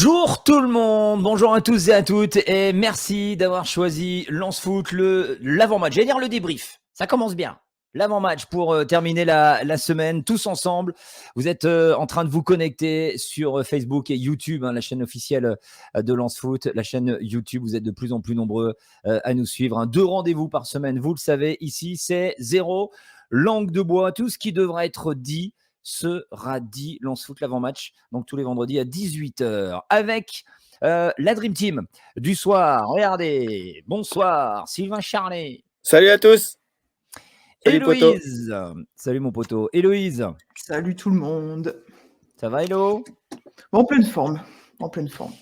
Bonjour tout le monde, bonjour à tous et à toutes et merci d'avoir choisi Lance Foot, l'avant-match, j'allais dire le débrief, ça commence bien. L'avant-match pour terminer la semaine tous ensemble. Vous êtes en train de vous connecter sur Facebook et YouTube, la chaîne officielle de Lance Foot, la chaîne YouTube. Vous êtes de plus en plus nombreux à nous suivre. 2 rendez-vous par semaine, vous le savez. Ici, c'est 0 langue de bois. Tout ce qui devra être dit sera dit. Lance Foot, l'avant-match, donc tous les vendredis à 18h. Avec la Dream Team du soir. Regardez, bonsoir, Sylvain Charlet. Salut à tous. Salut Héloïse. Salut mon poteau. Héloïse. Salut tout le monde. Ça va Hélo? En pleine forme. En pleine forme.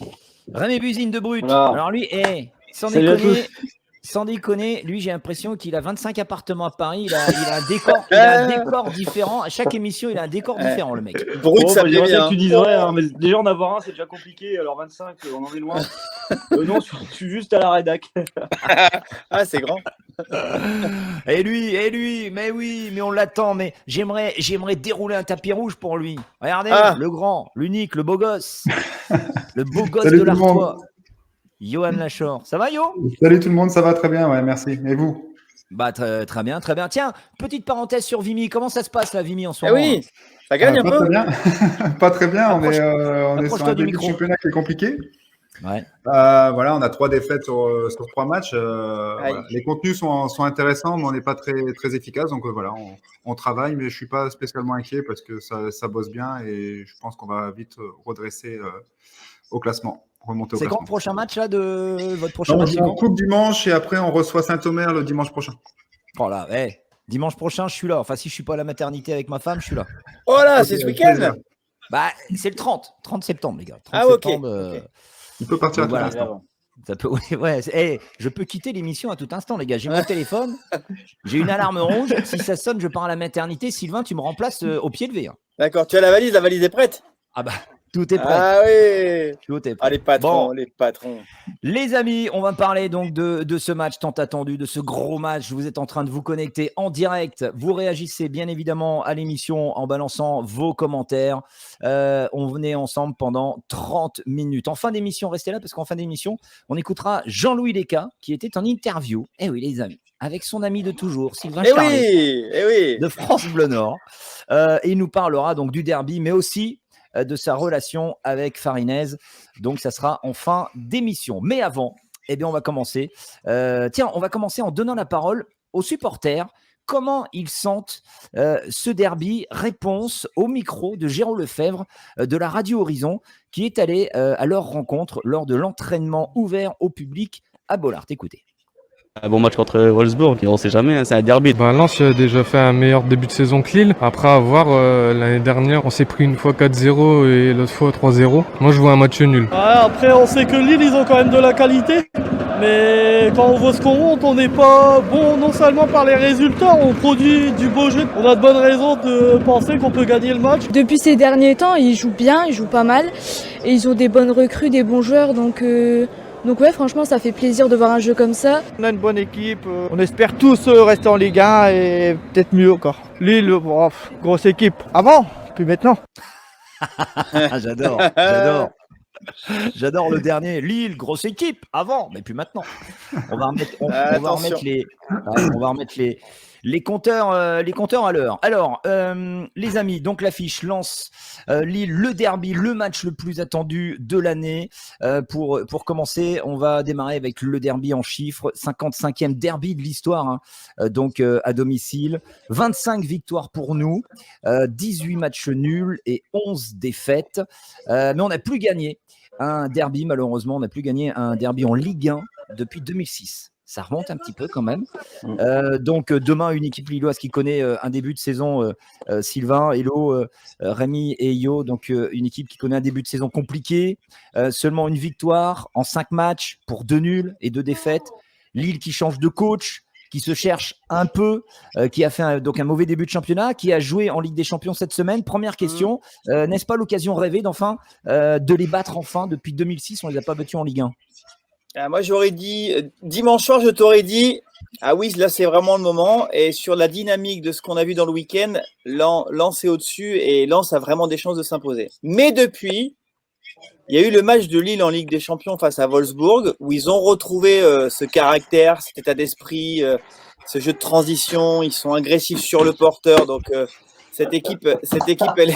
Rémi Buzine de Brut. Voilà. Alors lui, sans déconner, lui j'ai l'impression qu'il a 25 appartements à Paris. Il a un décor différent. À chaque émission, il a un décor différent, le mec. Brut, ça me dit bien. Tu dis vrai, mais déjà en avoir un, c'est déjà compliqué. Alors 25, on en est loin. Non, je suis juste à la rédac. Ah, c'est grand. Et lui, mais oui, mais on l'attend. Mais j'aimerais dérouler un tapis rouge pour lui. Regardez, le grand, l'unique, le beau gosse, le beau gosse de l'Artois. Johan Lachor. Ça va, Yo? Salut tout le monde, ça va très bien, ouais, merci. Et vous? Bah, très bien, très bien. Tiens, petite parenthèse sur Vimy. Comment ça se passe, la Vimy, en ce moment? Oui, ça gagne un peu. Très bien. Pas très bien, on est sur un début de micro. championnat qui est compliqué. Ouais. Voilà, on a 3 défaites sur 3 matchs. Voilà. Les contenus sont intéressants, mais on n'est pas très efficace. Donc voilà, on travaille, mais je ne suis pas spécialement inquiet parce que ça bosse bien et je pense qu'on va vite redresser au classement. C'est quand le prochain match là de votre prochain match? On coupe dimanche et après on reçoit Saint-Omer le dimanche prochain. Oh là, dimanche prochain, je suis là. Enfin, si je suis pas à la maternité avec ma femme, je suis là. Oh là, c'est ce week-end. Bah, c'est le 30 septembre, les gars. 30 septembre. Okay. Il peut partir à tout instant. Ça peut, je peux quitter l'émission à tout instant, les gars. J'ai mon téléphone, j'ai une alarme rouge. Si ça sonne, je pars à la maternité. Sylvain, tu me remplaces au pied levé. D'accord, tu as la valise est prête? Ah bah, tout est prêt. Ah oui. Tout est prêt. Ah, les patrons. Les amis, on va parler donc de ce match tant attendu, de ce gros match. Vous êtes en train de vous connecter en direct. Vous réagissez bien évidemment à l'émission en balançant vos commentaires. On venait ensemble pendant 30 minutes. En fin d'émission, restez là parce qu'en fin d'émission, on écoutera Jean-Louis Léca qui était en interview. Eh oui, les amis, avec son ami de toujours, Sylvain Charlet, de France Bleu Nord. Et il nous parlera donc du derby, mais aussi de sa relation avec Farinez. Donc, ça sera en fin d'émission. Mais avant, on va commencer. On va commencer en donnant la parole aux supporters. Comment ils sentent ce derby? Réponse au micro de Jérôme Lefebvre de la Radio Horizon, qui est allé à leur rencontre lors de l'entraînement ouvert au public à Bollaert. Écoutez. Un bon match contre Wolfsburg, on ne sait jamais, c'est un derby. Lens a déjà fait un meilleur début de saison que Lille. Après avoir, l'année dernière, on s'est pris une fois 4-0 et l'autre fois 3-0. Moi, je vois un match nul. Après, on sait que Lille, ils ont quand même de la qualité. Mais quand on voit ce qu'on monte, on n'est pas bon non seulement par les résultats, on produit du beau jeu. On a de bonnes raisons de penser qu'on peut gagner le match. Depuis ces derniers temps, ils jouent bien, ils jouent pas mal. Et ils ont des bonnes recrues, des bons joueurs, donc ouais, franchement, ça fait plaisir de voir un jeu comme ça. On a une bonne équipe, on espère tous rester en Ligue 1 et peut-être mieux encore. Lille, grosse équipe. Avant, puis maintenant. J'adore le dernier. Lille, grosse équipe. Avant, mais puis maintenant. On va remettre les compteurs à l'heure. Alors, les amis, donc l'affiche lance Lille, le derby, le match le plus attendu de l'année. Pour commencer, on va démarrer avec le derby en chiffres. 55e derby de l'histoire, donc à domicile. 25 victoires pour nous, 18 matchs nuls et 11 défaites. Mais on n'a plus gagné un derby, malheureusement. On n'a plus gagné un derby en Ligue 1 depuis 2006. Ça remonte un petit peu quand même. Donc demain, une équipe lilloise qui connaît un début de saison, Sylvain, Hello, Rémi et Yo, donc une équipe qui connaît un début de saison compliqué, seulement une victoire en 5 matchs pour 2 nuls et 2 défaites. Lille qui change de coach, qui se cherche un peu, qui a fait donc un mauvais début de championnat, qui a joué en Ligue des Champions cette semaine. Première question, n'est-ce pas l'occasion rêvée d'enfin de les battre enfin? Depuis 2006, on ne les a pas battus en Ligue 1. Moi, j'aurais dit, dimanche soir, je t'aurais dit, ah oui, là, c'est vraiment le moment. Et sur la dynamique de ce qu'on a vu dans le week-end, Lens est au-dessus et Lens a vraiment des chances de s'imposer. Mais depuis, il y a eu le match de Lille en Ligue des Champions face à Wolfsburg, où ils ont retrouvé ce caractère, cet état d'esprit, ce jeu de transition. Ils sont agressifs sur le porteur. Donc, cette équipe, elle est.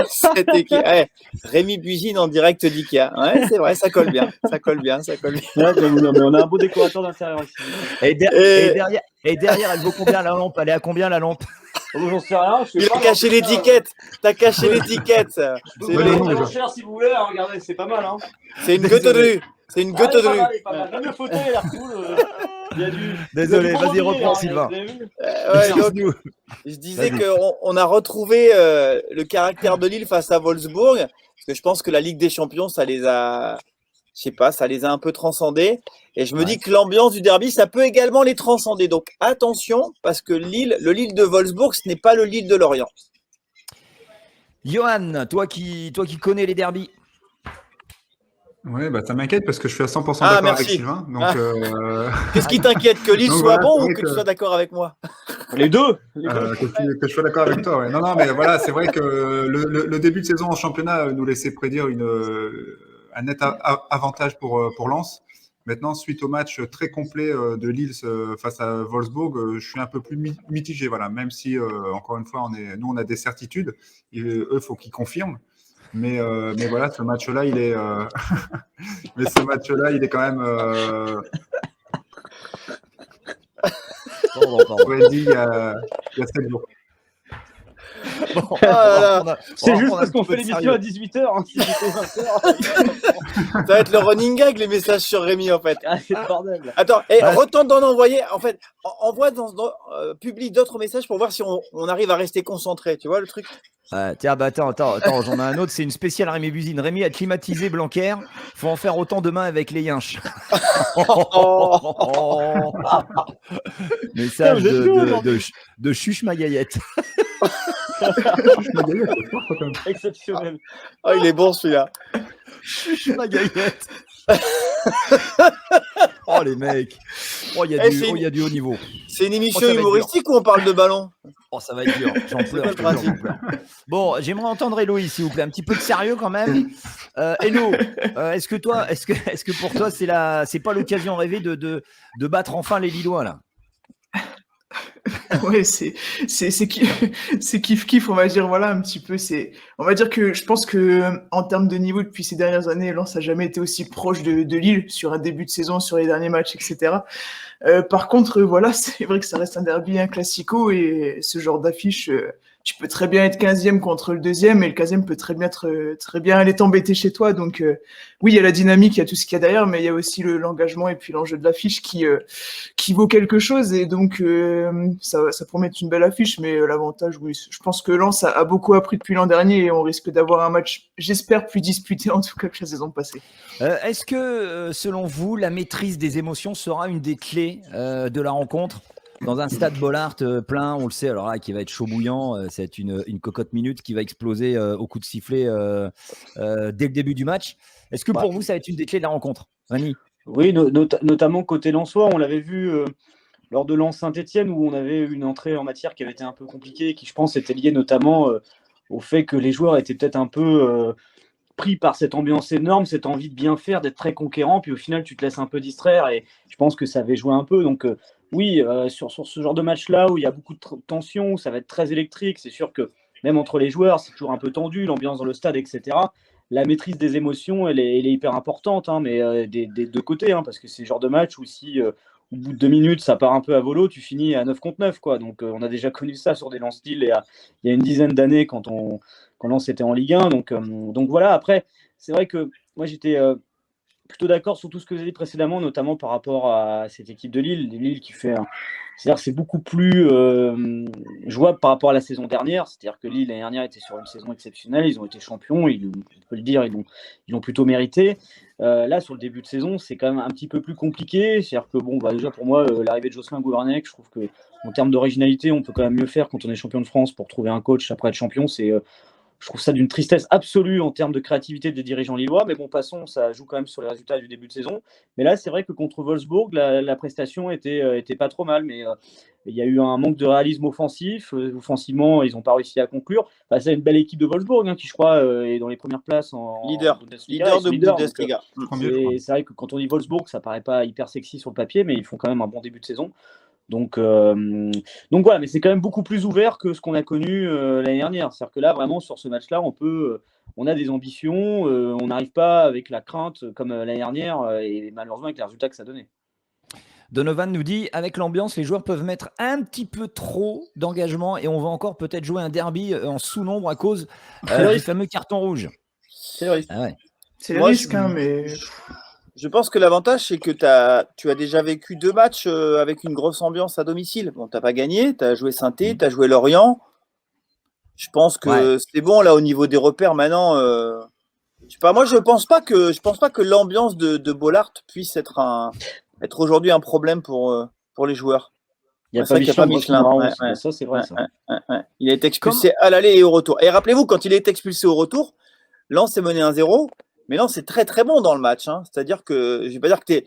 Cette équipe. Ouais, Rémi Buzine en direct d'IKEA. Ouais, c'est vrai, ça colle bien. Ça colle bien. Ouais, non, mais on a un beau décorateur d'intérieur ici. Et derrière, elle vaut combien la lampe? Elle est à combien la lampe? J'en sais rien. Il a caché l'étiquette. T'as caché l'étiquette. C'est vraiment cher si vous voulez. Hein, regardez, c'est pas mal. Hein. C'est une goutte de rue. C'est une goutte de rue. Même le fauteuil a l'air cool. Il y a du... Désolé, vas-y, reprends, Sylvain. Donc, je disais qu'on a retrouvé le caractère de Lille face à Wolfsburg, parce que je pense que la Ligue des Champions, ça les a un peu transcendés. Et je me dis que l'ambiance du derby, ça peut également les transcender. Donc attention, parce que le Lille de Wolfsburg, ce n'est pas le Lille de Lorient. Johan, toi qui connais les derbys. Oui, bah, ça m'inquiète parce que je suis à 100% d'accord avec Sylvain. Donc, Qu'est-ce qui t'inquiète? Que Lille soit bon ou que tu sois d'accord avec moi? Les deux. Que je sois d'accord avec toi. Ouais. Non, mais voilà, c'est vrai que le début de saison en championnat nous laissait prédire un net avantage pour Lens. Maintenant, suite au match très complet de Lille face à Wolfsburg, je suis un peu plus mitigé. Voilà, même si, encore une fois, nous, on a des certitudes. Eux, il faut qu'ils confirment. Mais voilà, ce match-là, il est. Mais ce match-là, il est quand même. dit il y a 7 jours. Bon, c'est juste parce qu'on fait l'émission à 18h. Hein, si ça va être le running gag, les messages sur Rémi, en fait. Ah, c'est le bordel. Attends, retente d'en envoyer. En fait, envoie publie d'autres messages pour voir si on arrive à rester concentré. Tu vois le truc? Tiens, bah attends, j'en ai un autre, c'est une spéciale Rémi Buzine. Rémi a climatisé Blanquer, faut en faire autant demain avec les yinches. Message de Chuche Magaillette. Exceptionnel. Oh, il est bon celui-là. Chuche Magaillette. Oh les mecs. Oh, il y a du haut niveau. C'est une émission humoristique ou on parle de ballon? Oh, ça va être dur. J'en pleure. Bon, j'aimerais entendre Héloïse, s'il vous plaît. Un petit peu de sérieux quand même. Hélo, est-ce que pour toi, c'est pas l'occasion rêvée de battre enfin les Lillois là? Ouais, c'est kiff, on va dire, voilà, un petit peu. On va dire que je pense que en termes de niveau depuis ces dernières années, Lens n'a jamais été aussi proche de Lille sur un début de saison, sur les derniers matchs, etc. Par contre, voilà, c'est vrai que ça reste un derby, un classico, et ce genre d'affiche, tu peux très bien être 15e contre le 2e, et le 15e peut très bien aller t'embêter chez toi. Donc oui, il y a la dynamique, il y a tout ce qu'il y a derrière, mais il y a aussi l'engagement et puis l'enjeu de l'affiche qui vaut quelque chose, et donc ça promet une belle affiche. Mais l'avantage, oui, je pense que Lens a beaucoup appris depuis l'an dernier, et on risque d'avoir un match, j'espère, plus disputé en tout cas que la saison passée. Est-ce que selon vous, la maîtrise des émotions sera une des clés de la rencontre? Dans un stade Bollaert plein, on le sait, alors là, qui va être chaud bouillant, c'est une cocotte minute qui va exploser au coup de sifflet dès le début du match. Est-ce que pour vous, ça va être une des clés de la rencontre, Rémi? Oui, notamment côté lensois, on l'avait vu lors de Lens Saint-Etienne, où on avait une entrée en matière qui avait été un peu compliquée, qui je pense était liée notamment au fait que les joueurs étaient peut-être un peu pris par cette ambiance énorme, cette envie de bien faire, d'être très conquérant, puis au final tu te laisses un peu distraire, et je pense que ça avait joué un peu. Donc oui, sur ce genre de match-là où il y a beaucoup de tension, où ça va être très électrique, c'est sûr que même entre les joueurs, c'est toujours un peu tendu, l'ambiance dans le stade, etc. La maîtrise des émotions, elle est hyper importante, hein, mais des deux côtés, hein, parce que c'est le genre de match où si au bout de 2 minutes, ça part un peu à volo, tu finis à 9 contre 9, quoi. Donc on a déjà connu ça sur des Lens-Lille il y a une dizaine d'années quand Lens était en Ligue 1. Donc voilà, après, c'est vrai que moi j'étais plutôt d'accord sur tout ce que vous avez dit précédemment, notamment par rapport à cette équipe de Lille. Lille qui fait c'est-à-dire que c'est beaucoup plus jouable par rapport à la saison dernière. C'est-à-dire que Lille, l'année dernière, était sur une saison exceptionnelle. Ils ont été champions, on peut le dire, ils l'ont plutôt mérité. Là, sur le début de saison, c'est quand même un petit peu plus compliqué. C'est-à-dire que, déjà pour moi, l'arrivée de Jocelyn Gouvernec, je trouve qu'en termes d'originalité, on peut quand même mieux faire quand on est champion de France pour trouver un coach après être champion. Je trouve ça d'une tristesse absolue en termes de créativité des dirigeants lillois, mais bon, passons, ça joue quand même sur les résultats du début de saison. Mais là, c'est vrai que contre Wolfsburg, la prestation était pas trop mal, mais il y a eu un manque de réalisme offensif. Offensivement, ils n'ont pas réussi à conclure. Bah, c'est une belle équipe de Wolfsburg, hein, qui, je crois, est dans les premières places en Leader Bundesliga. de Bundesliga. C'est vrai que quand on dit Wolfsburg, ça paraît pas hyper sexy sur le papier, mais ils font quand même un bon début de saison. Donc voilà, mais c'est quand même beaucoup plus ouvert que ce qu'on a connu l'année dernière. C'est-à-dire que là, vraiment, sur ce match-là, on a des ambitions, on n'arrive pas avec la crainte comme l'année dernière, et malheureusement avec les résultats que ça donnait. Donovan nous dit, avec l'ambiance, les joueurs peuvent mettre un petit peu trop d'engagement et on va encore peut-être jouer un derby en sous-nombre à cause du fameux carton rouge. C'est le risque. Ah ouais. C'est le risque, hein, mais... Je pense que l'avantage, c'est que tu as déjà vécu 2 matchs avec une grosse ambiance à domicile. Bon, tu n'as pas gagné, tu as joué Saint-Étienne, tu as joué Lorient. Je pense que c'est bon, là, au niveau des repères, maintenant. Je sais pas, moi, je pense pas que l'ambiance de Bollaert puisse être aujourd'hui un problème pour les joueurs. Il n'y a pas Michelin. Ça, c'est vrai. Il a été expulsé à l'aller et au retour. Et rappelez-vous, quand il est expulsé au retour, Lens est mené 1-0. Mais Lens c'est très très bon dans le match. Hein. C'est-à-dire que, je ne vais pas dire que tu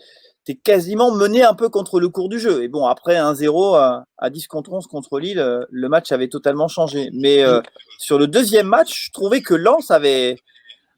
es quasiment mené un peu contre le cours du jeu. Et bon, après 1-0 à 10 contre 11 contre Lille, le match avait totalement changé. Mais sur le deuxième match, je trouvais que Lens avait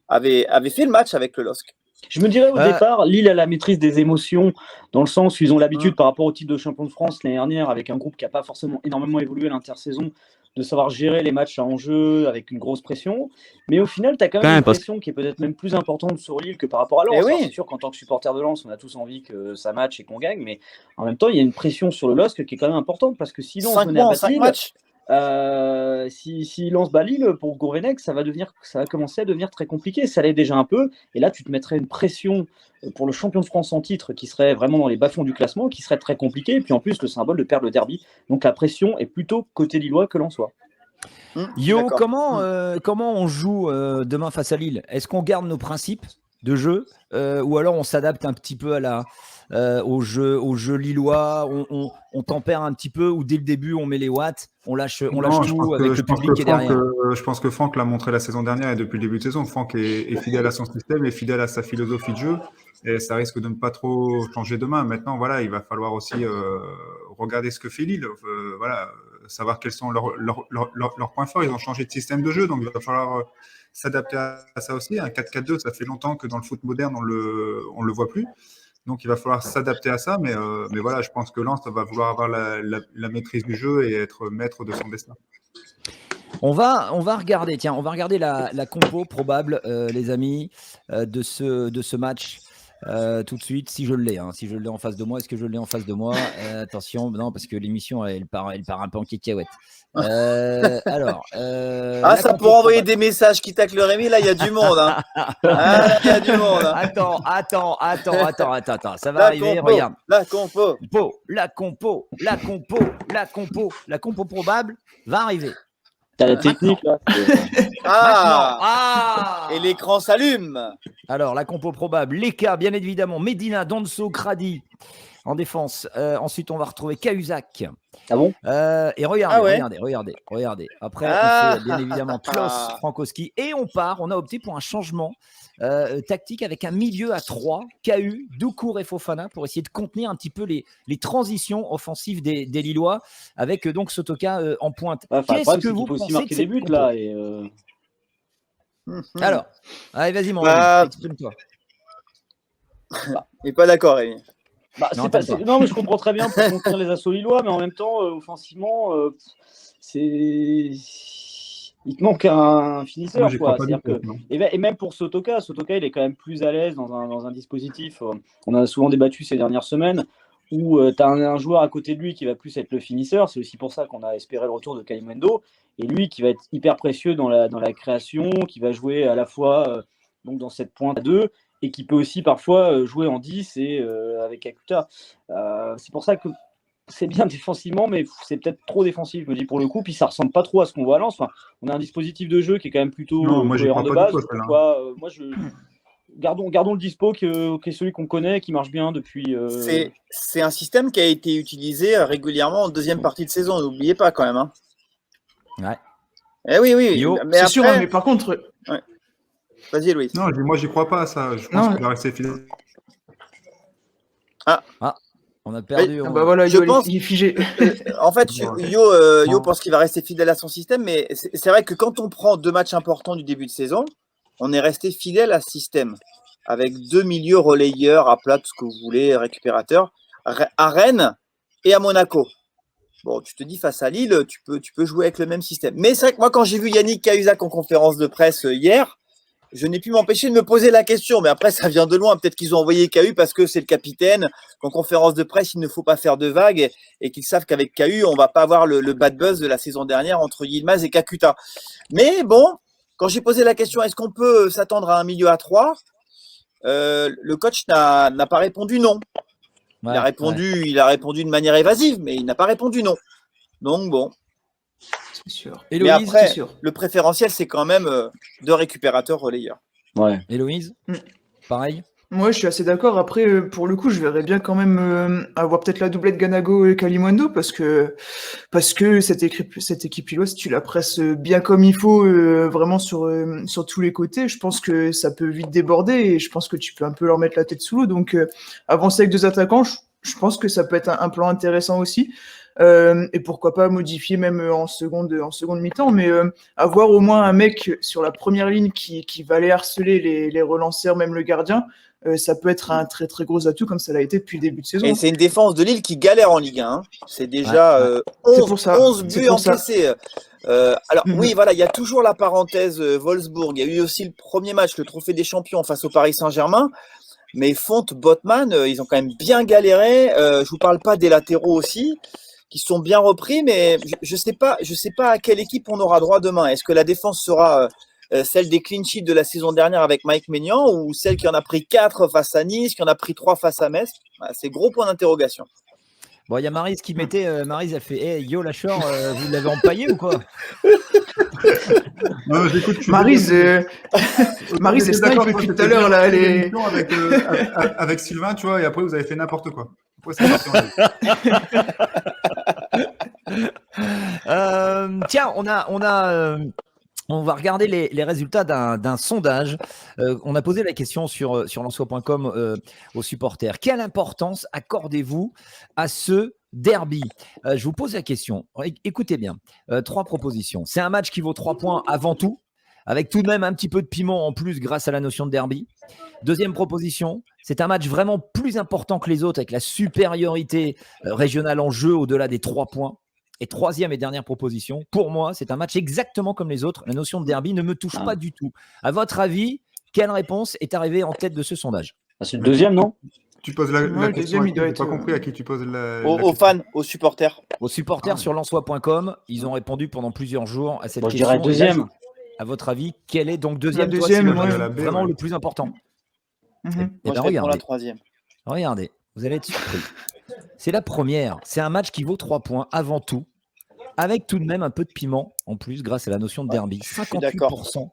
fait le match avec le LOSC. Je me dirais au départ, Lille a la maîtrise des émotions, dans le sens où ils ont l'habitude par rapport au titre de champion de France l'année dernière, avec un groupe qui n'a pas forcément énormément évolué à l'intersaison, de savoir gérer les matchs à enjeu avec une grosse pression. Mais au final, tu as quand même une pression qui est peut-être même plus importante sur Lille que par rapport à Lens. C'est sûr qu'en tant que supporter de Lens, on a tous envie que ça matche et qu'on gagne, mais en même temps, il y a une pression sur le LOSC qui est quand même importante, parce que sinon, on venait à battre Lille. Si Lens bat Lille pour Gourvenec, ça va commencer à devenir très compliqué. Ça l'est déjà un peu, et là tu te mettrais une pression pour le champion de France en titre qui serait vraiment dans les bas-fonds du classement, qui serait très compliqué, et puis en plus le symbole de perdre le derby. Donc la pression est plutôt côté lillois que lensois. Yo, comment on joue demain face à Lille? Est-ce qu'on garde nos principes de jeu ou alors on s'adapte un petit peu au jeu lillois, on tempère un petit peu, ou dès le début on met les watts, on lâche tout avec le public qui est derrière. Je pense que Franck l'a montré la saison dernière et depuis le début de saison. Franck est fidèle à son système, est fidèle à sa philosophie de jeu, et ça risque de ne pas trop changer demain. Maintenant, voilà, il va falloir aussi regarder ce que fait Lille, savoir quels sont leurs points forts. Ils ont changé de système de jeu, donc il va falloir s'adapter à ça aussi. Un 4-4-2, ça fait longtemps que dans le foot moderne, on le voit plus. Donc, il va falloir s'adapter à ça. Mais voilà, je pense que Lens va vouloir avoir la maîtrise du jeu et être maître de son destin. On va regarder, la compo probable, les amis, de ce match. Tout de suite, si je l'ai en face de moi. Est-ce que je l'ai en face de moi? Attention, non, parce que l'émission elle part un peu en cacahuète. Alors, ça pour envoyer des messages qui taclent le Rémi, là il y a du monde. Hein. Il y a du monde. Hein. Attends, ça va arriver. Regarde. La compo probable va arriver. T'as la technique là. Et l'écran s'allume. Alors, la compo probable, Leka, bien évidemment, Medina, Donso, Kradi en défense. Ensuite, on va retrouver Cahuzac. Ah bon? Et regardez. Après, on fait bien évidemment Klaus, Frankowski. Et on a opté pour un changement tactique avec un milieu à 3, KU, Doucouré et Fofana, pour essayer de contenir un petit peu les transitions offensives des Lillois, avec donc Sotoka en pointe. Qu'est-ce que vous pensez de ces buts là Alors, allez, vas-y, mon exprime-toi. Il n'est pas d'accord, Rémi. Non, mais je comprends très bien pour contenir les assauts lillois, mais en même temps, offensivement, il te manque un finisseur. Et même pour Sotoka, il est quand même plus à l'aise dans un dispositif. On a souvent débattu ces dernières semaines où tu as un joueur à côté de lui qui va plus être le finisseur. C'est aussi pour ça qu'on a espéré le retour de Kalimundo. Et lui qui va être hyper précieux dans la création, qui va jouer à la fois donc dans cette pointe à 2 et qui peut aussi parfois jouer en 10 et avec Akuta. C'est pour ça que c'est bien défensivement, mais c'est peut-être trop défensif, je me dis pour le coup, puis ça ressemble pas trop à ce qu'on voit à Lens. Enfin, on a un dispositif de jeu qui est quand même plutôt cohérent de base. Gardons le dispo qui est celui qu'on connaît, qui marche bien depuis. C'est un système qui a été utilisé régulièrement en deuxième partie de saison, n'oubliez pas quand même. Hein. Ouais. Eh oui, oui. Yo, Mais C'est après, sûr, hein, mais par contre, vas-y, Louis. Non, moi, j'y crois pas à ça. Je pense Non. qu'il va rester fidèle. On a perdu. ah bah voilà, Je Yo, pense- il est figé. En fait, Ouais. Yo pense qu'il va rester fidèle à son système, mais c'est vrai que quand on prend 2 matchs importants du début de saison, on est resté fidèle à ce système, avec 2 milieux relayeurs, à plat, tout ce que vous voulez, récupérateurs, à Rennes et à Monaco. Bon, tu te dis, face à Lille, tu peux jouer avec le même système. Mais c'est vrai que moi, quand j'ai vu Yannick Cahuzac en conférence de presse hier, je n'ai pu m'empêcher de me poser la question. Mais après, ça vient de loin. Peut-être qu'ils ont envoyé Cahu parce que c'est le capitaine, qu'en conférence de presse, il ne faut pas faire de vagues et qu'ils savent qu'avec Cahu, on va pas avoir le bad buzz de la saison dernière entre Yilmaz et Kakuta. Mais bon, quand j'ai posé la question, est-ce qu'on peut s'attendre à un milieu à 3 ? Le coach n'a pas répondu non. Il a répondu de manière évasive, mais il n'a pas répondu non. Donc bon. C'est sûr. Héloïse, Mais après, c'est sûr. le préférentiel, c'est quand même 2 récupérateurs relayeurs. Ouais. Héloïse, pareil. Moi, je suis assez d'accord. Après, pour le coup, je verrais bien quand même avoir peut-être la doublette Ganago et Kalimundo parce que cette équipe Lilloise, tu la presses bien comme il faut, vraiment sur tous les côtés. Je pense que ça peut vite déborder et je pense que tu peux un peu leur mettre la tête sous l'eau. Donc, avancer avec 2 attaquants, je pense que ça peut être un plan intéressant aussi. Et pourquoi pas modifier même en seconde mi-temps, mais avoir au moins un mec sur la première ligne qui va aller harceler les relanceurs, même le gardien, ça peut être un très très gros atout comme ça l'a été depuis le début de saison. Et c'est une défense de Lille qui galère en Ligue 1. Hein. C'est déjà 11 buts encaissés. Alors oui, voilà, il y a toujours la parenthèse Wolfsburg. Il y a eu aussi le premier match, le Trophée des Champions face au Paris Saint-Germain. Mais Fonte, Botman, ils ont quand même bien galéré. Je vous parle pas des latéraux aussi, qui sont bien repris, mais je sais pas à quelle équipe on aura droit demain. Est-ce que la défense sera celle des clean sheets de la saison dernière avec Mike Maignan ou celle qui en a pris 4 face à Nice, qui en a pris 3 face à Metz? C'est gros point d'interrogation. Bon, il y a Maryse qui mettait. Maryse a fait hey, yo, Lachor, vous l'avez empaillé ou quoi? Non, j'écoute. Maryse, Maryse est snipe depuis tout à l'heure là. Avec Sylvain, tu vois, et après vous avez fait n'importe quoi. Après, c'est parti Tiens, on va regarder les résultats d'un sondage. On a posé la question sur lensois.com aux supporters. Quelle importance accordez-vous à ce derby? Je vous pose la question. Écoutez bien. 3 propositions. C'est un match qui vaut 3 points avant tout, avec tout de même un petit peu de piment en plus grâce à la notion de derby. Deuxième proposition, c'est un match vraiment plus important que les autres avec la supériorité régionale en jeu au-delà des 3 points. Et troisième et dernière proposition, pour moi, c'est un match exactement comme les autres. La notion de derby ne me touche pas du tout. À votre avis, quelle réponse est arrivée en tête de ce sondage? C'est le deuxième, non? Tu poses la question. Deuxième, il doit J'ai être, pas compris à qui tu poses la Aux question. fans, aux supporters. Aux supporters sur lensois.com, ils ont répondu pendant plusieurs jours à cette Bon, je question. dirais deuxième. À votre avis, quel est donc deuxième, La toi, deuxième, c'est le ouais. match La B, vraiment ouais. le plus important? Mhm. Eh Moi, ben, je réponds la regardez. 3e. Regardez, vous allez être surpris. C'est la première. C'est un match qui vaut 3 points avant tout, avec tout de même un peu de piment en plus grâce à la notion de derby. je suis d'accord. 58%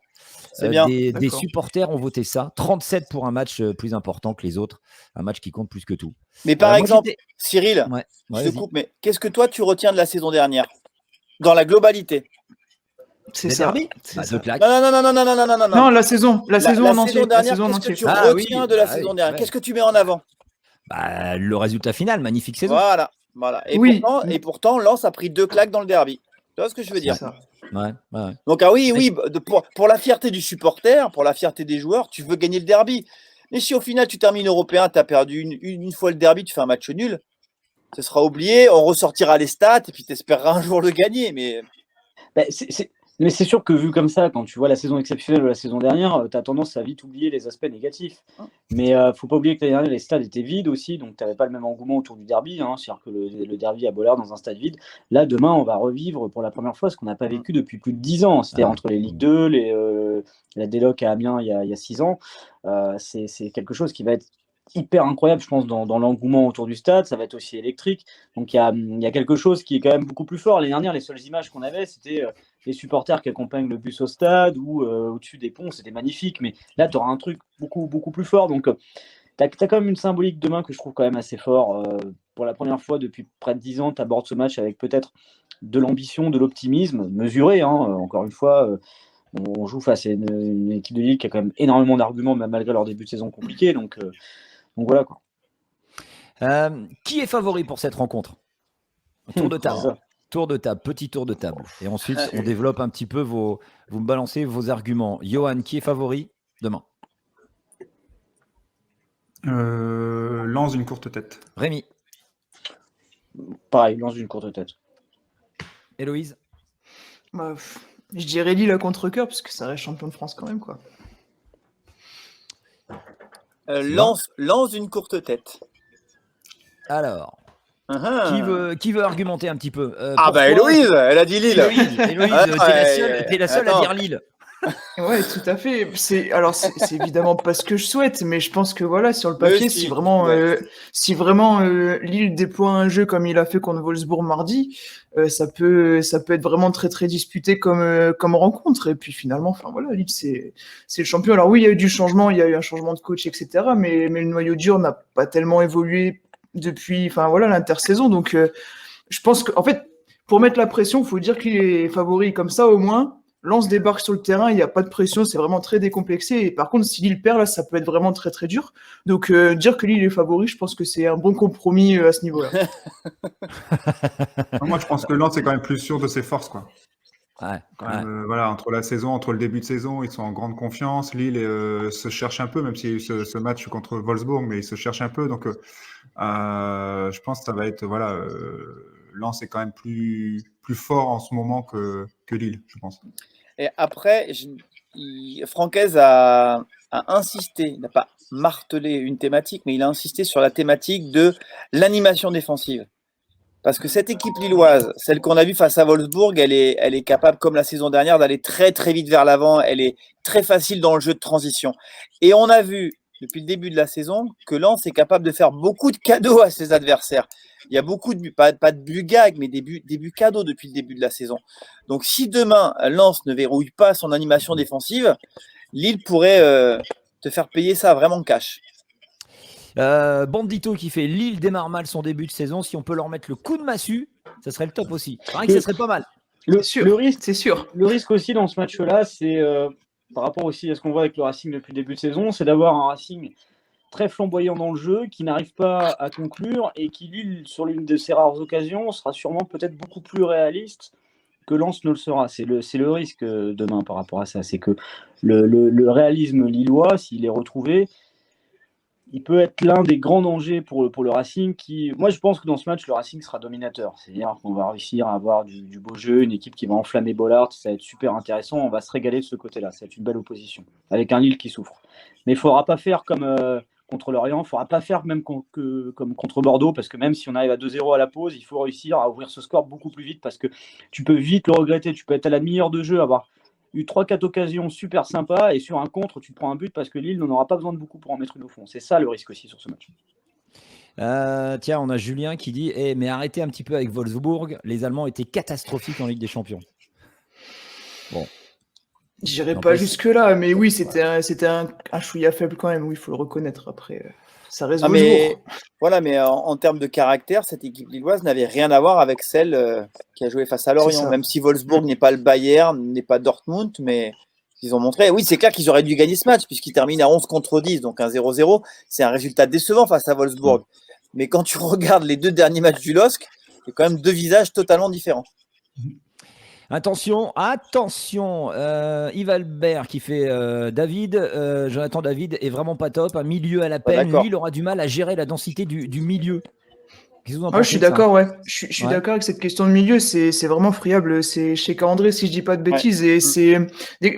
C'est bien. des D'accord. supporters ont voté ça. 37 pour un match plus important que les autres. Un match qui compte plus que tout. Mais par Moi, exemple, j'étais- Cyril, Ouais, je te vas-y. coupe, mais qu'est-ce que toi tu retiens de la saison dernière dans la globalité? C'est Les ça. derbies C'est Bah, ça. deux claques. Non, Non. la saison en entier. La dernière, saison en qu'est-ce que entier. tu Ah oui, retiens de la bah saison oui, dernière? ouais. Qu'est-ce que tu mets en avant? Bah, le résultat final, magnifique saison. Voilà. Et, Oui. pourtant, Lens a pris 2 claques dans le derby. Tu vois ce que je veux dire? C'est ça. Ouais. Donc, oui, pour la fierté du supporter, pour la fierté des joueurs, tu veux gagner le derby. Mais si au final tu termines européen, tu as perdu une fois le derby, tu fais un match nul, ce sera oublié, on ressortira les stats et puis tu espéreras un jour le gagner. Mais Bah, mais c'est sûr que vu comme ça, quand tu vois la saison exceptionnelle de la saison dernière, tu as tendance à vite oublier les aspects négatifs. Mais faut pas oublier que l'année dernière, les stades étaient vides aussi, donc tu n'avais pas le même engouement autour du derby. Hein, c'est-à-dire que le derby a beau l'air dans un stade vide. Là, demain, on va revivre pour la première fois ce qu'on n'a pas vécu depuis plus de 10 ans. C'est-à-dire entre les Ligue 2, la Déloc à Amiens il y a 6 ans. C'est quelque chose qui va être hyper incroyable, je pense, dans l'engouement autour du stade. Ça va être aussi électrique. Donc, il y a quelque chose qui est quand même beaucoup plus fort. L'année dernière, les seules images qu'on avait, c'était les supporters qui accompagnent le bus au stade ou au-dessus des ponts. C'était magnifique. Mais là, tu auras un truc beaucoup, beaucoup plus fort. Donc, tu as quand même une symbolique demain que je trouve quand même assez fort. Pour la première fois depuis près de 10 ans, tu abordes ce match avec peut-être de l'ambition, de l'optimisme mesuré. Encore une fois, on joue face à une équipe de Lille qui a quand même énormément d'arguments, même malgré leur début de saison compliqué. Donc voilà quoi. Qui est favori pour cette rencontre? Tour de table. Tour de table, petit tour de table. Et ensuite, on développe un petit peu vous me balancez vos arguments. Johan, qui est favori demain? Lance d'une courte tête. Rémi. Pareil, Lance d'une courte tête. Héloïse? Je dirais Lille à contre-cœur, parce que ça reste champion de France quand même, quoi. Lance d'une courte tête. Alors, qui veut argumenter un petit peu? Héloïse, elle a dit Lille. Héloïse, t'es la seule à dire Lille. Ouais, tout à fait. C'est évidemment pas ce que je souhaite, mais je pense que voilà, sur le papier, si vraiment Lille déploie un jeu comme il a fait contre Wolfsburg mardi, ça peut être vraiment très très disputé comme rencontre. Et puis finalement, enfin voilà, Lille c'est le champion. Alors oui, il y a eu du changement, il y a eu un changement de coach, etc. Mais le noyau dur n'a pas tellement évolué depuis, enfin voilà, l'intersaison. Donc je pense qu'en fait, pour mettre la pression, il faut dire qu'il est favori comme ça au moins. Lens débarque sur le terrain, il n'y a pas de pression, c'est vraiment très décomplexé. Et par contre, si Lille perd, là, ça peut être vraiment très très dur. Donc, dire que Lille est favori, je pense que c'est un bon compromis à ce niveau-là. Moi, je pense que Lens est quand même plus sûr de ses forces, quoi. Ouais. Entre la saison, entre le début de saison, ils sont en grande confiance. Lille se cherche un peu, même s'il y a eu ce match contre Wolfsburg, mais ils se cherchent un peu. Donc, je pense que ça va être Lens est quand même plus fort en ce moment que Lille, je pense. Et après, Francaise a insisté, il n'a pas martelé une thématique, mais il a insisté sur la thématique de l'animation défensive. Parce que cette équipe lilloise, celle qu'on a vue face à Wolfsburg, elle est capable, comme la saison dernière, d'aller très très vite vers l'avant. Elle est très facile dans le jeu de transition. Et on a vu, depuis le début de la saison, que Lens est capable de faire beaucoup de cadeaux à ses adversaires. Il y a beaucoup de buts, pas de buts gags, mais des buts cadeaux depuis le début de la saison. Donc si demain, Lens ne verrouille pas son animation défensive, Lille pourrait te faire payer ça vraiment cash. Bandito qui fait Lille démarre mal son début de saison. Si on peut leur mettre le coup de massue, ça serait le top aussi. Pareil que ça serait pas mal. Le risque aussi dans ce match-là, c'est par rapport aussi à ce qu'on voit avec le Racing depuis le début de saison, c'est d'avoir un Racing très flamboyant dans le jeu, qui n'arrive pas à conclure et qui, Lille, sur l'une de ses rares occasions, sera sûrement peut-être beaucoup plus réaliste que Lens ne le sera. C'est le risque demain par rapport à ça. C'est que le réalisme lillois, s'il est retrouvé, il peut être l'un des grands dangers pour le Racing. Moi, je pense que dans ce match, le Racing sera dominateur. C'est-à-dire qu'on va réussir à avoir du beau jeu, une équipe qui va enflammer Bollard. Ça va être super intéressant. On va se régaler de ce côté-là. Ça va être une belle opposition, avec un Lille qui souffre. Mais il ne faudra pas faire comme contre Lorient. Il ne faudra pas faire même comme contre Bordeaux, parce que même si on arrive à 2-0 à la pause, il faut réussir à ouvrir ce score beaucoup plus vite, parce que tu peux vite le regretter. Tu peux être à la demi-heure de jeu, avoir eu 3-4 occasions super sympas, et sur un contre, tu te prends un but parce que Lille n'en aura pas besoin de beaucoup pour en mettre une au fond. C'est ça le risque aussi sur ce match. Tiens, on a Julien qui dit mais arrêtez un petit peu avec Wolfsburg, les Allemands étaient catastrophiques en Ligue des Champions. Bon. J'irai pas jusque-là, mais oui, c'était un chouïa faible quand même, oui, il faut le reconnaître. Après, ça reste mais en termes de caractère, cette équipe lilloise n'avait rien à voir avec celle qui a joué face à Lorient, même si Wolfsburg n'est pas le Bayern, n'est pas Dortmund, mais ils ont montré, oui, c'est clair qu'ils auraient dû gagner ce match, puisqu'ils terminent à 11 contre 10, donc un 0-0, c'est un résultat décevant face à Wolfsburg. Mais quand tu regardes les deux derniers matchs du LOSC, c'est quand même deux visages totalement différents. Attention, Yves Albert qui fait Jonathan David est vraiment pas top, un milieu à la peine, lui il aura du mal à gérer la densité du milieu. Je suis d'accord, ouais. Je suis d'accord avec cette question de milieu, c'est vraiment friable, c'est chez André si je dis pas de bêtises, et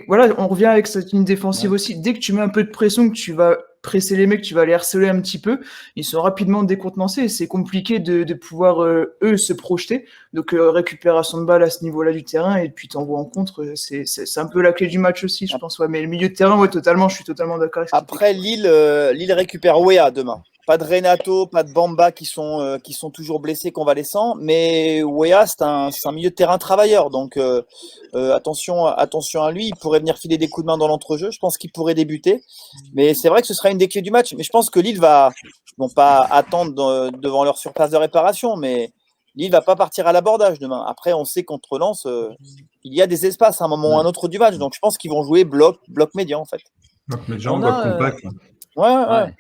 on revient avec cette ligne défensive aussi, dès que tu mets un peu de pression, que tu vas presser les mecs, tu vas les harceler un petit peu, ils sont rapidement décontenancés, c'est compliqué de pouvoir eux se projeter, donc récupération de balle à ce niveau-là du terrain, et puis t'envoies en contre, c'est un peu la clé du match aussi, je pense, mais le milieu de terrain, je suis totalement d'accord avec ça. Après, Lille récupère Wea demain. Pas de Renato, pas de Bamba qui sont toujours blessés, convalescents, mais Wea, c'est un milieu de terrain travailleur, donc attention à lui, il pourrait venir filer des coups de main dans l'entrejeu, je pense qu'il pourrait débuter, mais c'est vrai que ce sera une des clés du match, mais je pense que Lille vont pas attendre devant leur surface de réparation, mais Lille va pas partir à l'abordage demain. Après, on sait contre Lens, il y a des espaces à un moment ou à un autre du match. Donc, je pense qu'ils vont jouer bloc médian, en fait. Donc, mes gens On bloc a, compact. Ouais.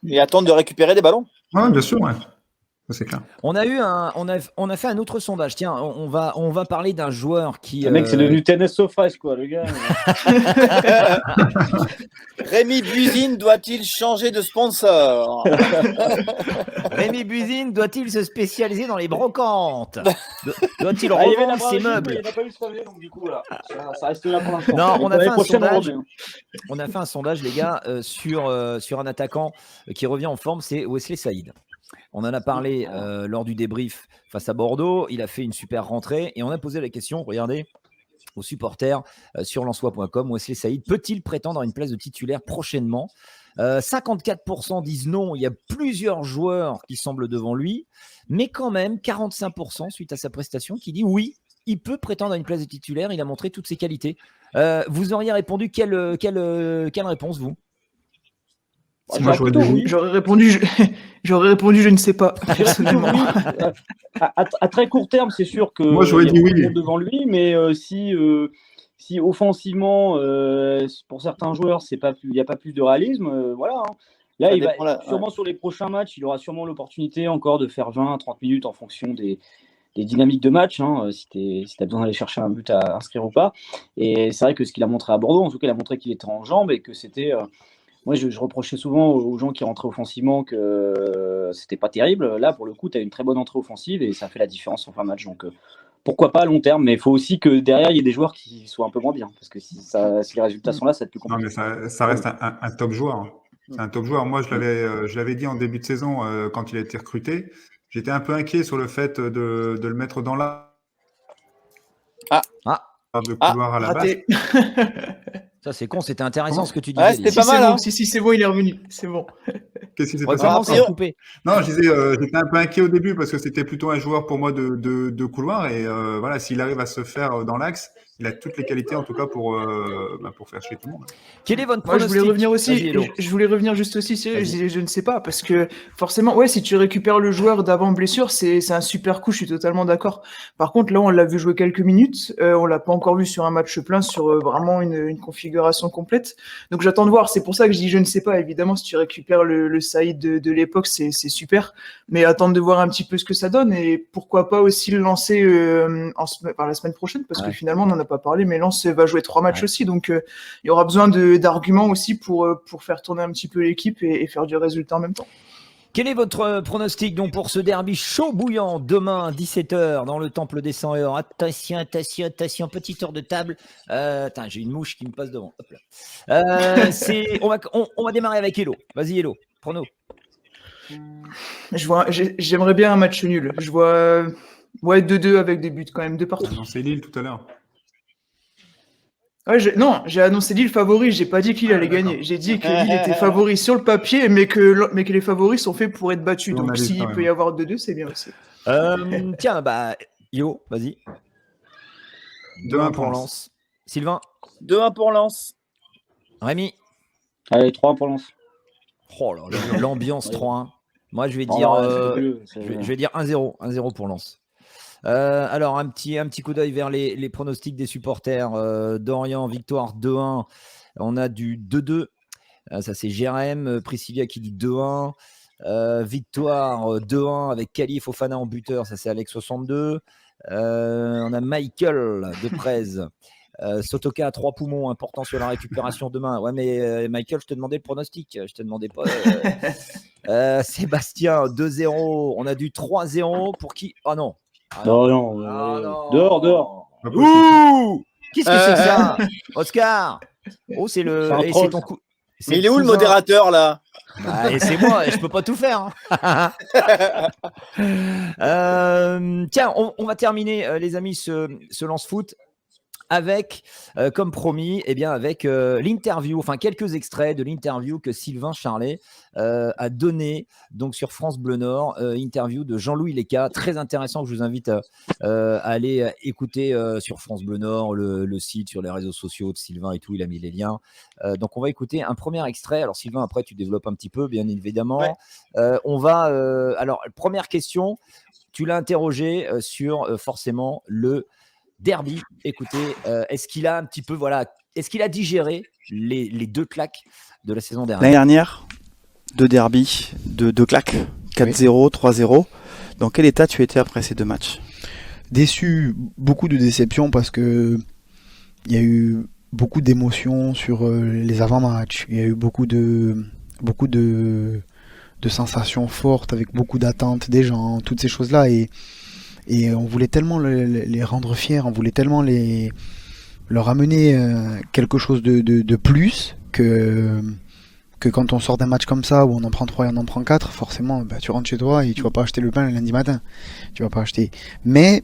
Et attendre de récupérer des ballons. Ouais, bien sûr, ouais. Ça, c'est clair. On a fait un autre sondage. Tiens, on va parler d'un joueur qui. Le mec, c'est devenu tennis so fresh, quoi, le gars. Rémi Buzine doit-il changer de sponsor? Rémi Buzine doit-il se spécialiser dans les brocantes? Doit-il Il y avait la revendre ses Bravo, meubles? il n'a pas eu ce revenu, donc du coup, voilà. Ça reste là pour l'instant. Non, Mais on pour a fait l'année un prochaine, on sondage. revient. On a fait un sondage, les gars, sur un attaquant qui revient en forme, c'est Wesley Saïd. On en a parlé lors du débrief face à Bordeaux. Il a fait une super rentrée et on a posé la question, regardez, aux supporters sur lensois.com. Wesley Saïd peut-il prétendre à une place de titulaire prochainement? 54% disent non. Il y a plusieurs joueurs qui semblent devant lui, mais quand même 45% suite à sa prestation qui dit oui, il peut prétendre à une place de titulaire. Il a montré toutes ses qualités. Vous auriez répondu quelle réponse, vous? Moi, j'aurais dit oui. J'aurais répondu, je ne sais pas, personnellement. À très court terme, c'est sûr que Moi, j'aurais il y a dit beaucoup de oui. monde devant lui, mais si offensivement, pour certains joueurs, il n'y a pas plus de réalisme, voilà. Hein. Là, Ça il va dépend là, sûrement sur les prochains matchs, il aura sûrement l'opportunité encore de faire 20-30 minutes en fonction des dynamiques de match, hein, si tu as besoin d'aller chercher un but à inscrire ou pas. Et c'est vrai que ce qu'il a montré à Bordeaux, en tout cas, il a montré qu'il était en jambes et que c'était. Moi, je reprochais souvent aux gens qui rentraient offensivement que c'était pas terrible. Là, pour le coup, tu as une très bonne entrée offensive et ça fait la différence en fin de match. Donc, pourquoi pas à long terme, mais il faut aussi que derrière, il y ait des joueurs qui soient un peu moins bien. Parce que si les résultats sont là, ça va être plus Non, compliqué. mais ça reste un top joueur. Hein. C'est un top joueur. Moi, je l'avais dit en début de saison quand il a été recruté. J'étais un peu inquiet sur le fait de le mettre dans la de couloir à la base. Raté. Ça, c'est con, c'était intéressant ce que tu disais. Ouais, c'était Si, pas c'est mal. bon, hein. si, c'est bon, il est revenu. C'est bon. Qu'est-ce qui s'est On va passé? commencer à couper. Non, je disais, j'étais un peu inquiet au début parce que c'était plutôt un joueur pour moi de couloir et voilà, s'il arrive à se faire dans l'axe, il a toutes les qualités en tout cas pour faire chier tout le monde. Quel est votre Moi, je pronostic? voulais revenir Vas-y, aussi. Hello. Je voulais revenir juste aussi. Vas-y. Je ne sais pas parce que forcément, ouais, si tu récupères le joueur d'avant blessure, c'est un super coup. Je suis totalement d'accord. Par contre, là, on l'a vu jouer quelques minutes. On l'a pas encore vu sur un match plein, sur vraiment une configuration complète. Donc, j'attends de voir. C'est pour ça que je dis je ne sais pas. Évidemment, si tu récupères le Saïd de l'époque, c'est super. Mais attendre de voir un petit peu ce que ça donne et pourquoi pas aussi le lancer par la semaine prochaine parce que finalement, on n'en a pas parlé, mais Lens va jouer 3 matchs aussi. Donc, il y aura besoin d'arguments aussi pour faire tourner un petit peu l'équipe et faire du résultat en même temps. Quel est votre pronostic donc pour ce derby chaud bouillant demain 17h dans le Temple des 100 heures? Attention, petit tour de table. J'ai une mouche qui me passe devant. Hop là. On va démarrer avec Hello. Vas-y Hello, prono. J'aimerais bien un match nul. Je vois 2-2 avec des buts quand même, 2 partout. C'est Lille tout à l'heure. Ouais, j'ai annoncé Lille favori, j'ai pas dit qu'il allait gagner. J'ai dit que Lille était favori sur le papier, mais que les favoris sont faits pour être battus. On a Donc dit s'il ça, peut y avoir 2-2, c'est bien aussi. Tiens, Yo, vas-y. 2-1 pour Lens. Sylvain? 2-1 pour Lens. Rémi? Allez, 3-1 pour Lens. Oh là là, l'ambiance 3-1. Moi, je vais Oh, dire, ouais, je vais dire 1-0. 1-0 pour Lens. Alors, un petit coup d'œil vers les pronostics des supporters. Dorian, victoire 2-1. On a du 2-2. Ça, c'est Jérém. Priscilla qui dit 2-1. Victoire 2-1 avec Kali Fofana en buteur. Ça, c'est Alex 62. On a Michael de Prez. Sotoka à 3 poumons, important sur la récupération demain. Ouais, mais Michael, je te demandais le pronostic. Je te demandais pas. Sébastien, 2-0. On a du 3-0 pour qui? Oh non. Non. Dehors. Ouh! Qu'est-ce que c'est que ça? Oscar! Oh, c'est le. C'est un Et troll, c'est ton coup. Mais il est où le modérateur là? Et c'est moi, je peux pas tout faire. Hein. Tiens, on va terminer, les amis, ce lance foot avec, comme promis, avec l'interview, enfin quelques extraits de l'interview que Sylvain Charlet a donné donc sur France Bleu Nord, interview de Jean-Louis Leca, très intéressant, que je vous invite à aller écouter sur France Bleu Nord, le site, sur les réseaux sociaux de Sylvain et tout, il a mis les liens. Donc on va écouter un premier extrait. Alors Sylvain, après tu développes un petit peu, bien évidemment. Ouais. On va, alors première question, tu l'as interrogé sur forcément le derby. Écoutez, est-ce qu'il a un petit peu, est-ce qu'il a digéré les 2 claques de la saison dernière? L'année dernière, 2 derby, 2 claques, 4-0, 3-0. Dans quel état tu étais après ces 2 matchs? Déçu, beaucoup de déception parce que il y a eu beaucoup d'émotions sur les avant-matchs. Il y a eu beaucoup de sensations fortes avec beaucoup d'attentes des gens, toutes ces choses-là, et on voulait tellement les rendre fiers, on voulait tellement leur amener quelque chose de plus que quand on sort d'un match comme ça où on en prend 3 et on en prend 4, forcément tu rentres chez toi et tu vas pas acheter le pain le lundi matin, tu vas pas acheter. Mais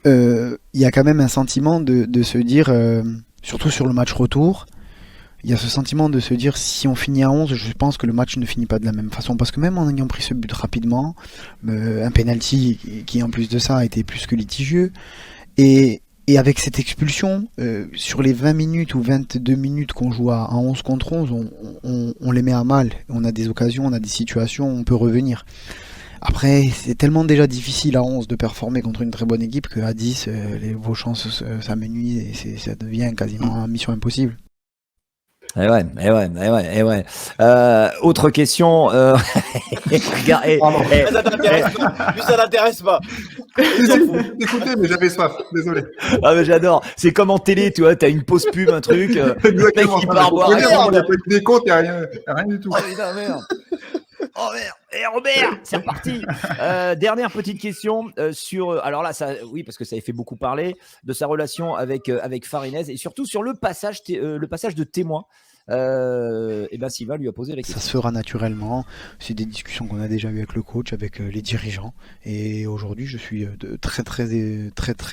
il y a quand même un sentiment de se dire, surtout sur le match retour, il y a ce sentiment de se dire, si on finit à 11, je pense que le match ne finit pas de la même façon. Parce que même en ayant pris ce but rapidement, un penalty qui en plus de ça a été plus que litigieux, et avec cette expulsion, sur les 20 minutes ou 22 minutes qu'on joue à 11 contre 11, on les met à mal. On a des occasions, on a des situations, on peut revenir. Après, c'est tellement déjà difficile à 11 de performer contre une très bonne équipe qu'à 10, vos chances s'amenuisent et ça devient quasiment une mission impossible. Autre question. Ça n'intéresse pas. Écoutez, mais j'avais soif, désolé. Ah mais j'adore. C'est comme en télé, tu vois, t'as une pause pub, un truc. Exactement. Qui part boire. Il n'y a pas eu des comptes, il n'y a rien du tout. Oh putain, merde. Oh merde. Et Robert, c'est reparti. Dernière petite question sur. Alors là, ça, oui, parce que ça a fait beaucoup parler de sa relation avec Farinez et surtout sur le passage de témoin. Sylvain lui a posé la question. Ça se fera naturellement. C'est des discussions qu'on a déjà eues avec le coach, avec les dirigeants. Et aujourd'hui, je suis très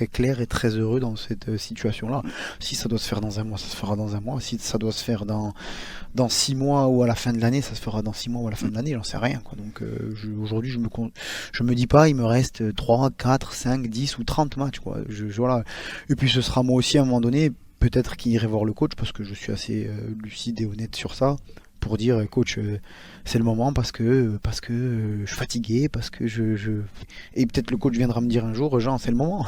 clair et très heureux dans cette situation-là. Si ça doit se faire dans un mois, ça se fera dans un mois. Si ça doit se faire dans 6 mois ou à la fin de l'année, ça se fera dans 6 mois ou à la fin de l'année. J'en sais rien, quoi. Donc aujourd'hui, je me dis pas, il me reste 3, 4, 5, 10 ou 30 matchs, quoi. Voilà. Et puis ce sera moi aussi à un moment donné. Peut-être qu'il irait voir le coach parce que je suis assez lucide et honnête sur ça pour dire coach c'est le moment parce que je suis fatigué, parce que et peut-être le coach viendra me dire un jour Jean c'est le moment.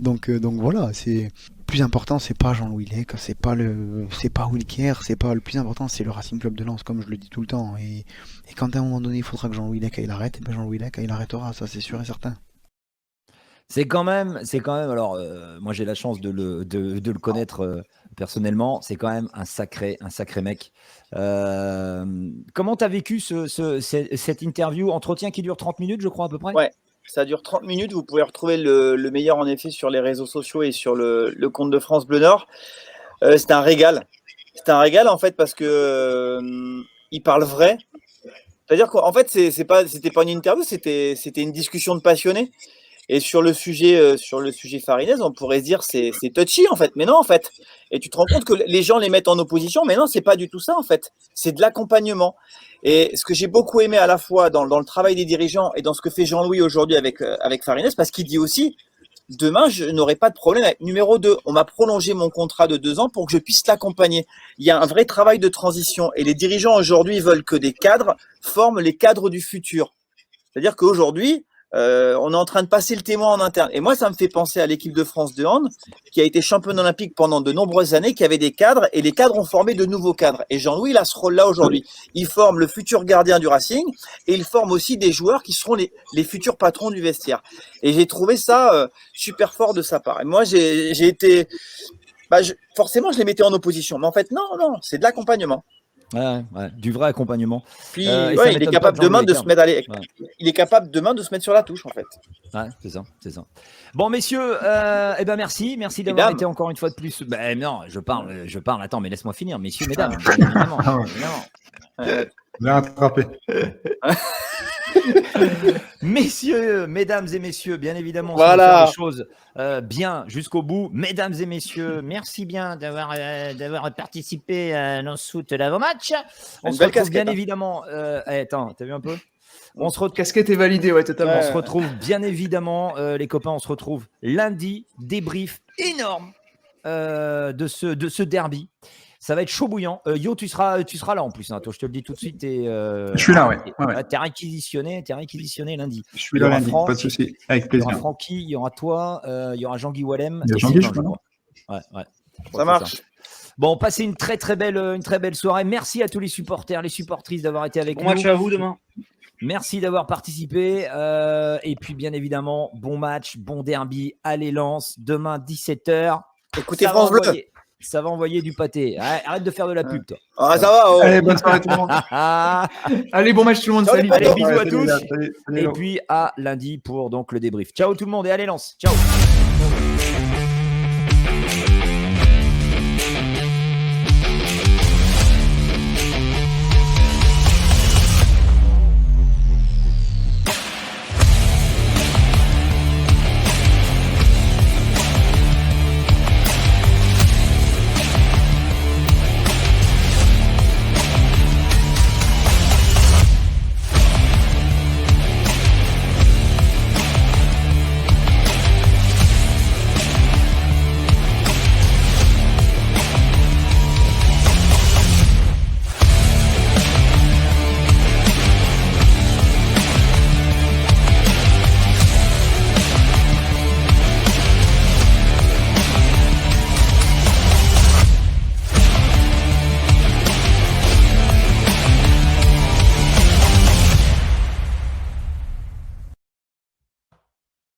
Donc voilà, c'est plus important, c'est pas Jean-Louis Lec, c'est pas Wilker, c'est pas le plus important, c'est le Racing Club de Lens, comme je le dis tout le temps, et quand à un moment donné il faudra que Jean-Louis Lec il arrête, et ben Jean-Louis Lec il arrêtera, ça c'est sûr et certain. C'est quand même. Alors, moi j'ai la chance de le connaître personnellement. C'est quand même un sacré mec. Comment t'as vécu cette interview, entretien qui dure 30 minutes, je crois à peu près? Ouais, ça dure 30 minutes. Vous pouvez retrouver le meilleur en effet sur les réseaux sociaux et sur le compte de France Bleu Nord. C'était un régal. C'était un régal en fait parce que il parle vrai. C'est-à-dire qu'en fait c'était pas une interview, c'était une discussion de passionnés. Et sur le sujet Farinez, on pourrait se dire c'est touchy en fait, mais non en fait. Et tu te rends compte que les gens les mettent en opposition, mais non, c'est pas du tout ça en fait. C'est de l'accompagnement. Et ce que j'ai beaucoup aimé à la fois dans le travail des dirigeants et dans ce que fait Jean-Louis aujourd'hui avec Farinez, parce qu'il dit aussi demain je n'aurai pas de problème avec numéro 2. On m'a prolongé mon contrat de 2 ans pour que je puisse l'accompagner. Il y a un vrai travail de transition et les dirigeants aujourd'hui veulent que des cadres forment les cadres du futur. C'est-à-dire qu'aujourd'hui on est en train de passer le témoin en interne. Et moi, ça me fait penser à l'équipe de France de hand, qui a été championne olympique pendant de nombreuses années, qui avait des cadres, et les cadres ont formé de nouveaux cadres. Et Jean-Louis, il a ce rôle-là aujourd'hui. Il forme le futur gardien du Racing, et il forme aussi des joueurs qui seront les futurs patrons du vestiaire. Et j'ai trouvé ça super fort de sa part. Et moi, j'ai été... forcément, je les mettais en opposition. Mais en fait, non, c'est de l'accompagnement. Ouais, du vrai accompagnement. Puis il est capable demain de se mettre il est capable demain de se mettre sur la touche en fait. Ouais, c'est ça. Bon messieurs, merci d'avoir été encore une fois de plus. Non, je parle. Attends, mais laisse-moi finir, messieurs, mesdames. Évidemment. Bien attrapé. Messieurs, mesdames et messieurs, bien évidemment, Voilà. on va faire les choses bien jusqu'au bout. Mesdames et messieurs, merci bien d'avoir participé à nos soutes d'avant-match. On Une se belle retrouve casquette, bien hein. évidemment. Attends, t'as vu un peu? On se retrouve. Casquette est validée, ouais, totalement. On se retrouve bien évidemment, les copains, on se retrouve lundi, débrief énorme de ce derby. Ça va être chaud bouillant. Yo, tu seras là en plus. Hein. Toi, je te le dis tout de suite. Je suis là, ouais. T'es réquisitionné lundi. Je suis là lundi, pas de souci. Avec Il y plaisir. aura Francky, il y aura toi, il y aura Jean-Guy Wallem. Il y a et Jean-Guy, Sylvain, je crois. Ouais. Ça marche. Bon, passez une très belle soirée. Merci à tous les supporters, les supportrices d'avoir été avec Bon nous. match à vous demain. Merci d'avoir participé. Et puis, bien évidemment, bon match, bon derby. Allez, Lens, demain 17h. Écoutez France Bleu. Ça va envoyer du pâté. Arrête de faire de la pub, toi. Ah, ça va. Oh. Allez, bonne soirée tout le monde. Allez, bon match tout le monde. Ciao, Salut. Allez, bisous à Salut, tous. salut, Et puis à lundi pour donc le débrief. Ciao tout le monde et allez Lens. Ciao.